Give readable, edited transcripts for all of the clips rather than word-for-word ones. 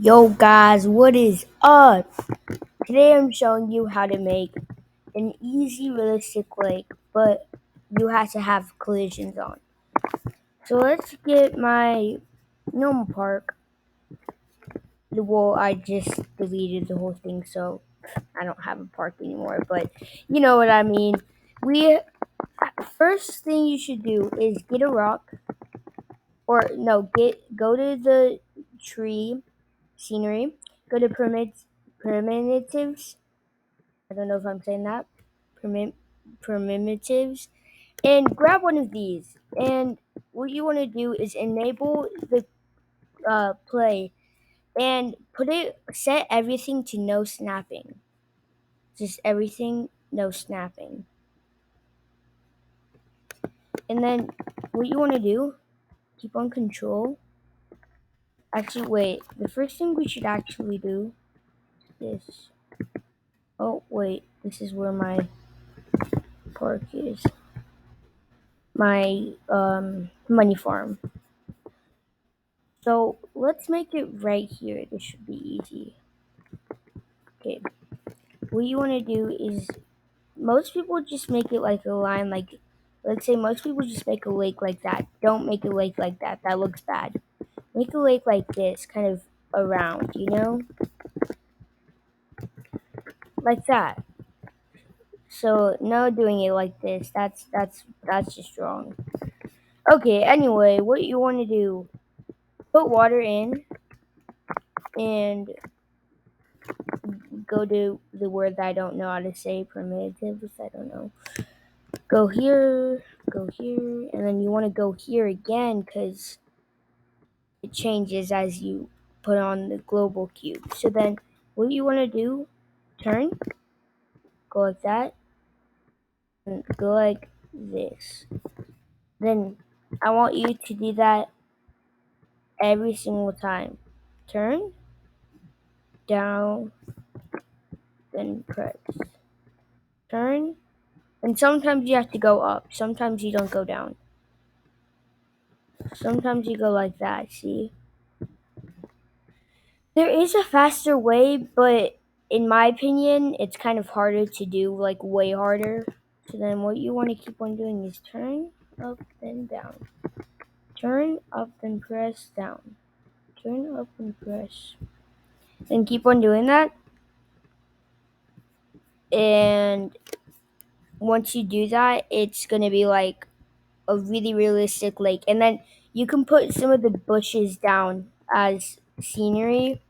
Yo guys, what is up? Today I'm showing you how to make an easy realistic lake, but you have to have collisions on. So let's get my normal park. Well, I just deleted the whole thing, so I don't have a park anymore, but you know what I mean. We First thing you should do is get a rock, or no, go to the tree scenery, go to primitives. I don't know if I'm saying that. Permit, Primitives. And grab one of these. And what you want to do is enable the play and set everything to no snapping. Just everything, no snapping. And then what you want to do, keep on control. Actually, wait. The first thing we should actually do is this. Oh, wait. This is where my park is. My money farm. So let's make it right here. This should be easy. Okay. What you want to do is most people just make it like a line, like let's say most people just make a lake like that. Don't make a lake like that. That looks bad. Make a lake like this, kind of around, like that. So no doing it like this. That's just wrong. Okay. Anyway, what you want to do? Put water in and go to the word that I don't know how to say. Primitives. I don't know. Go here, and then you want to go here again because it changes as you put on the global cube. So then what you want to do, turn, go like that, and go like this. Then I want you to do that every single time. Turn, down, then press. Turn, and sometimes you have to go up. Sometimes you don't go down. Sometimes you go like that, see? There is a faster way, but in my opinion, it's kind of harder to do, like way harder. So then what you want to keep on doing is turn up, then down. Turn up, then press down. Turn up and press. Then keep on doing that. And once you do that, it's going to be like a really realistic lake. And then you can put some of the bushes down as scenery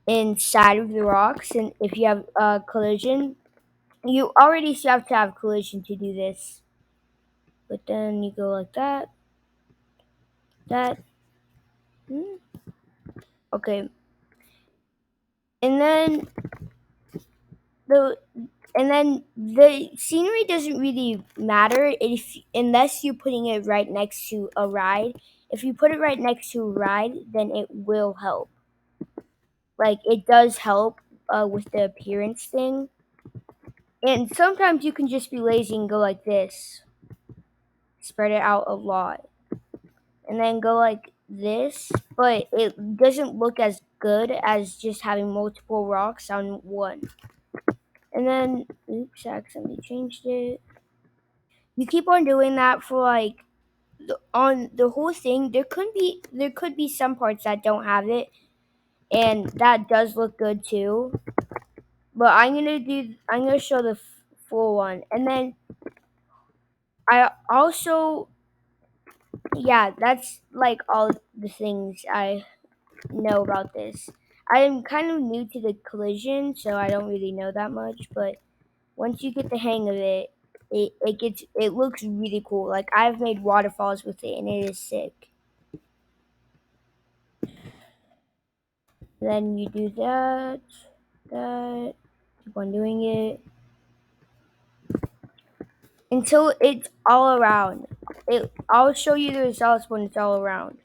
inside of the rocks. And if you have collision, you already have to have collision to do this. But then you go like that. That. Hmm. Okay. And then the the scenery doesn't really matter if unless you're putting it right next to a ride. If you put it right next to a ride, then it will help. Like it does help with the appearance thing. And sometimes you can just be lazy and go like this. Spread it out a lot. And then go like this, but it doesn't look as good as just having multiple rocks on one. And then, oops, I accidentally changed it. You keep on doing that for like on the whole thing. There could be some parts that don't have it, and that does look good too. But I'm gonna show the full one, and then I also yeah, that's like all the things I know about this. I'm kind of new to the collision, so I don't really know that much. But once you get the hang of it, it looks really cool. Like I've made waterfalls with it, and it is sick. Then you do that, keep on doing it until it's all around. I'll show you the results when it's all around.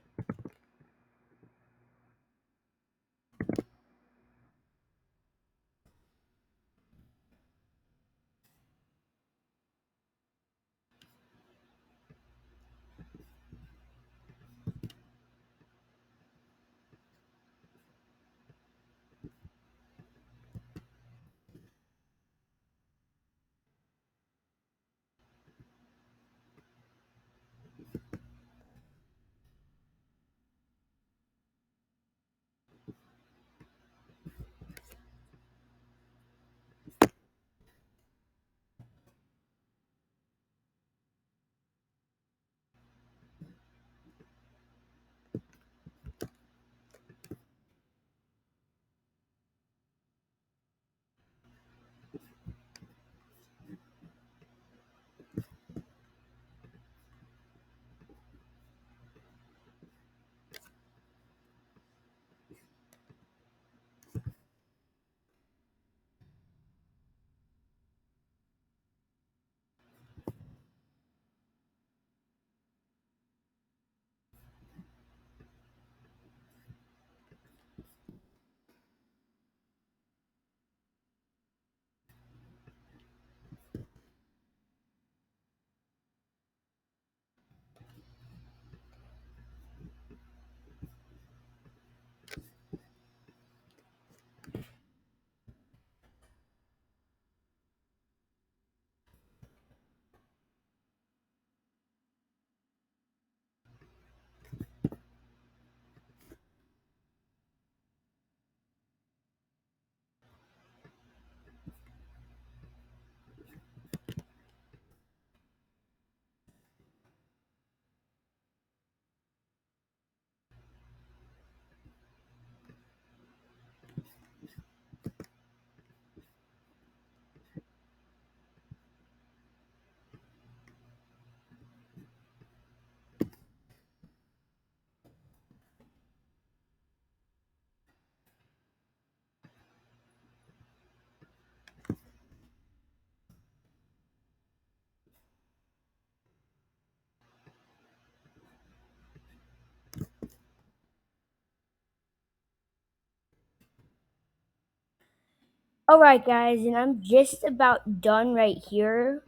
Alright guys, and I'm just about done right here.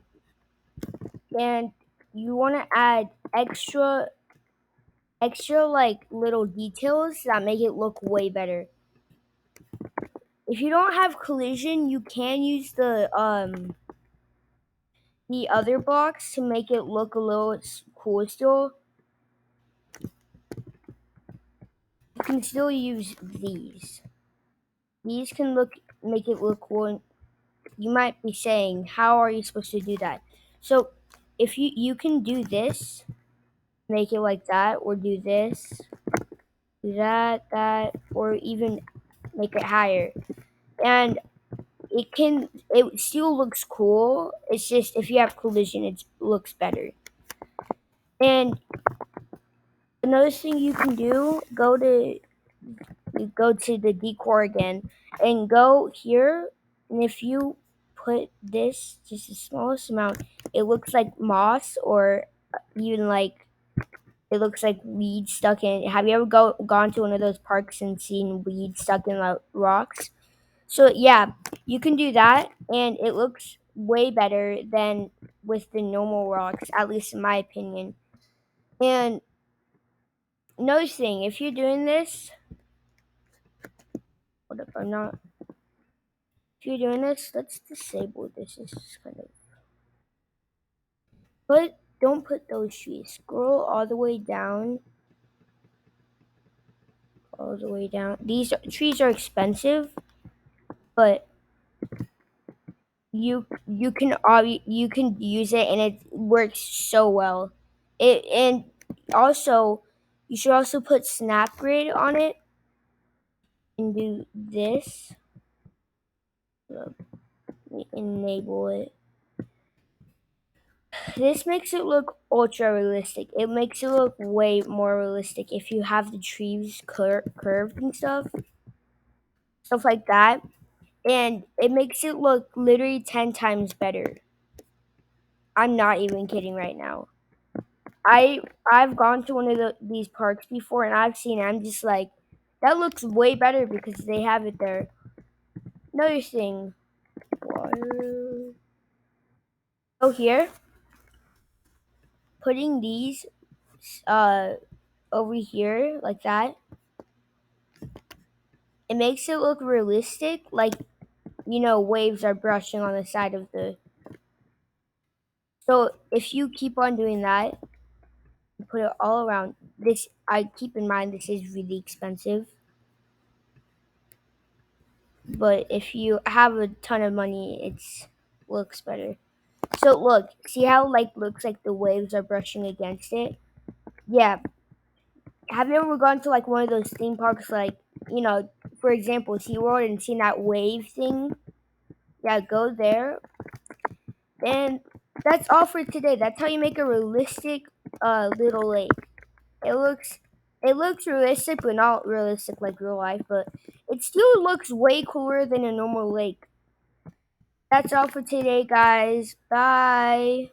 And you want to add extra like little details that make it look way better. If you don't have collision, you can use the other blocks to make it look a little cool still. You can still use these. These can make it look cool. You might be saying, how are you supposed to do that? So if you can do this, make it like that, or do this, do that, or even make it higher. And it still looks cool. It's just if you have collision, it looks better. And another thing you can do, go to the decor again and go here, and if you put this just the smallest amount, it looks like moss, or even like it looks like weed stuck in. Have you ever gone to one of those parks and seen weed stuck in the rocks? So yeah, you can do that, and it looks way better than with the normal rocks, at least in my opinion. And another thing, if you're doing this, what if I'm not? If you're doing this, let's disable this. This is kind of, but don't put those trees. Scroll all the way down. These trees are expensive, but you can use it and it works so well. It and also you should also put snap grid on it and do this. Let me enable it. This makes it look ultra realistic. It makes it look way more realistic if you have the trees curved and stuff like that, and it makes it look literally 10 times better. I'm not even kidding right now. I've gone to one of these parks before and I've seen it. I'm just like, that looks way better because they have it there. Another thing, water. Oh, here, putting these uh over here like that, it makes it look realistic, like waves are brushing on the side of the. So if you keep on doing that, you put it all around. This, I keep in mind, this is really expensive. But if you have a ton of money, it looks better. So look, see how like looks like the waves are brushing against it? Yeah. Have you ever gone to like one of those theme parks, like for example, SeaWorld, and seen that wave thing? Yeah, go there. And that's all for today. That's how you make a realistic little lake. It looks it looks realistic, but not realistic like real life. But it still looks way cooler than a normal lake. That's all for today, guys. Bye.